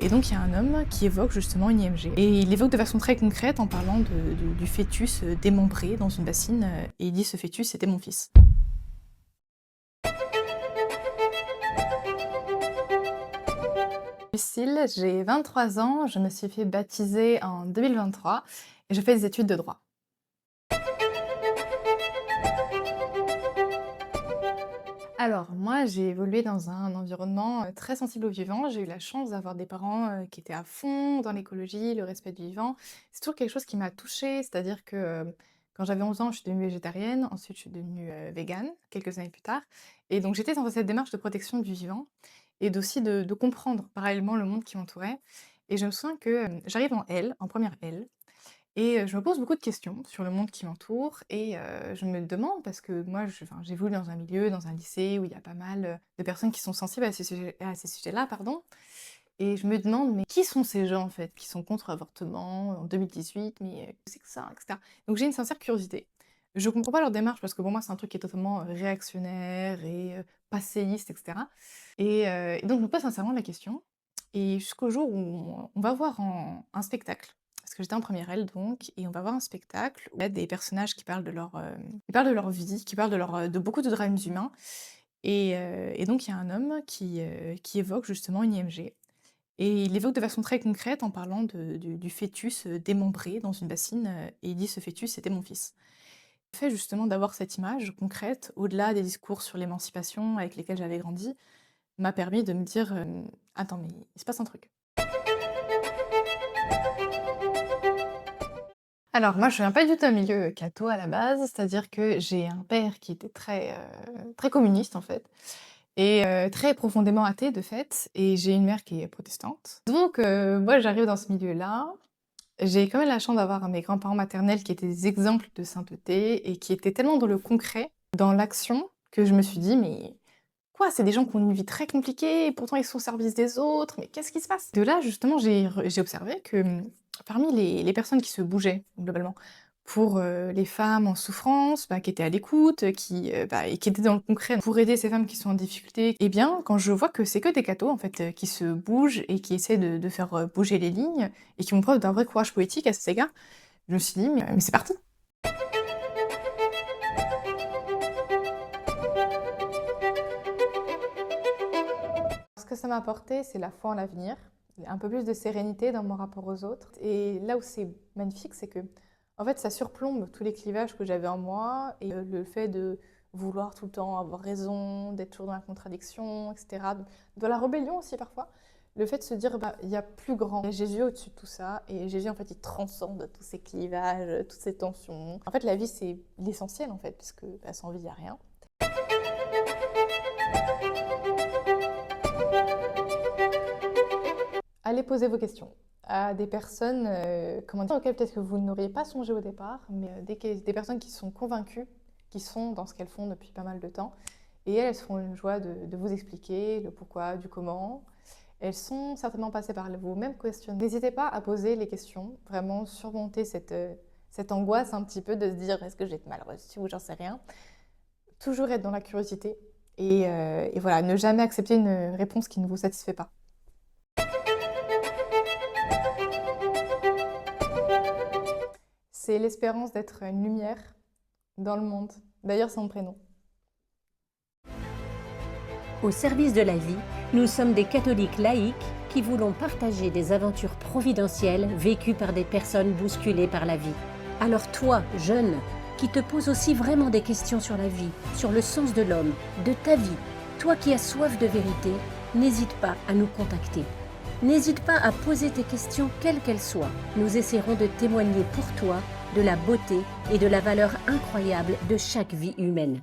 Et donc il y a un homme qui évoque justement une IMG. Et il évoque de façon très concrète en parlant du fœtus démembré dans une bassine. Et il dit ce fœtus c'était mon fils. Lucille, j'ai 23 ans, je me suis fait baptiser en 2023 et je fais des études de droit. Alors, moi, j'ai évolué dans un environnement très sensible au vivant. J'ai eu la chance d'avoir des parents qui étaient à fond dans l'écologie, le respect du vivant. C'est toujours quelque chose qui m'a touchée, c'est-à-dire que quand j'avais 11 ans, je suis devenue végétarienne, ensuite je suis devenue végane, quelques années plus tard. Et donc j'étais dans cette démarche de protection du vivant et d'aussi de comprendre parallèlement le monde qui m'entourait. Et je me souviens que j'arrive en L, en première L, et je me pose beaucoup de questions sur le monde qui m'entoure et je me demande parce que moi j'évolue dans un milieu, dans un lycée où il y a pas mal, de personnes qui sont sensibles à ces sujets-là, pardon, et je me demande: «Mais qui sont ces gens en fait, qui sont contre l'avortement en 2018? Mais qu'est-ce que c'est que ça?» et cetera. Donc j'ai une sincère curiosité. Je comprends pas leur démarche parce que pour moi c'est un truc qui est totalement, réactionnaire et passéiste et cetera, et donc je me pose sincèrement la question et jusqu'au jour où on va voir un spectacle. Parce que j'étais en première L donc, et on va voir un spectacle où il y a des personnages qui parlent de leur vie, qui parlent de beaucoup de drames humains, et donc il y a un homme qui évoque justement une IMG. Et il évoque de façon très concrète en parlant du fœtus démembré dans une bassine, et il dit ce fœtus c'était mon fils. Le fait justement d'avoir cette image concrète, au-delà des discours sur l'émancipation avec lesquels j'avais grandi, m'a permis de me dire attends, mais il se passe un truc. Alors moi, je viens pas du tout d'un milieu catho à la base, c'est-à-dire que j'ai un père qui était très communiste en fait, et très profondément athée de fait, et j'ai une mère qui est protestante. Donc moi j'arrive dans ce milieu-là, j'ai quand même la chance d'avoir mes grands-parents maternels qui étaient des exemples de sainteté et qui étaient tellement dans le concret, dans l'action, que je me suis dit: «Mais quoi? C'est des gens qui ont une vie très compliquée et pourtant ils sont au service des autres, mais qu'est-ce qui se passe?» De là, justement, j'ai observé que, parmi les personnes qui se bougeaient, globalement, pour, les femmes en souffrance, bah, qui étaient à l'écoute, et qui étaient dans le concret pour aider ces femmes qui sont en difficulté, eh bien, quand je vois que c'est que des cathos, en fait, qui se bougent et qui essaient de faire, bouger les lignes et qui font preuve d'un vrai courage politique à cet égard, je me suis dit: «Mais c'est parti!» Ce que ça m'a apporté, c'est la foi en l'avenir, un peu plus de sérénité dans mon rapport aux autres. Et là où c'est magnifique, c'est que, en fait, ça surplombe tous les clivages que j'avais en moi et le fait de vouloir tout le temps avoir raison, d'être toujours dans la contradiction, etc. Dans la rébellion aussi parfois. Le fait de se dire, bah, il y a plus grand. Il y a Jésus au-dessus de tout ça. Et Jésus, en fait, il transcende tous ces clivages, toutes ces tensions. En fait, la vie, c'est l'essentiel, en fait, puisque bah, sans vie, il n'y a rien. Allez poser vos questions à des personnes, comment dire, auxquelles peut-être que vous n'auriez pas songé au départ, mais des personnes qui sont convaincues, qui sont dans ce qu'elles font depuis pas mal de temps. Et elles se feront une joie de vous expliquer le pourquoi, du comment. Elles sont certainement passées par vos mêmes questions. N'hésitez pas à poser les questions, vraiment surmonter cette angoisse un petit peu de se dire est-ce que j'ai été mal reçue ou j'en sais rien. Toujours être dans la curiosité et voilà, ne jamais accepter une réponse qui ne vous satisfait pas. C'est l'espérance d'être une lumière dans le monde. D'ailleurs, c'est mon prénom. Au service de la vie, nous sommes des catholiques laïcs qui voulons partager des aventures providentielles vécues par des personnes bousculées par la vie. Alors toi, jeune, qui te poses aussi vraiment des questions sur la vie, sur le sens de l'homme, de ta vie, toi qui as soif de vérité, n'hésite pas à nous contacter. N'hésite pas à poser tes questions quelles qu'elles soient. Nous essaierons de témoigner pour toi de la beauté et de la valeur incroyable de chaque vie humaine.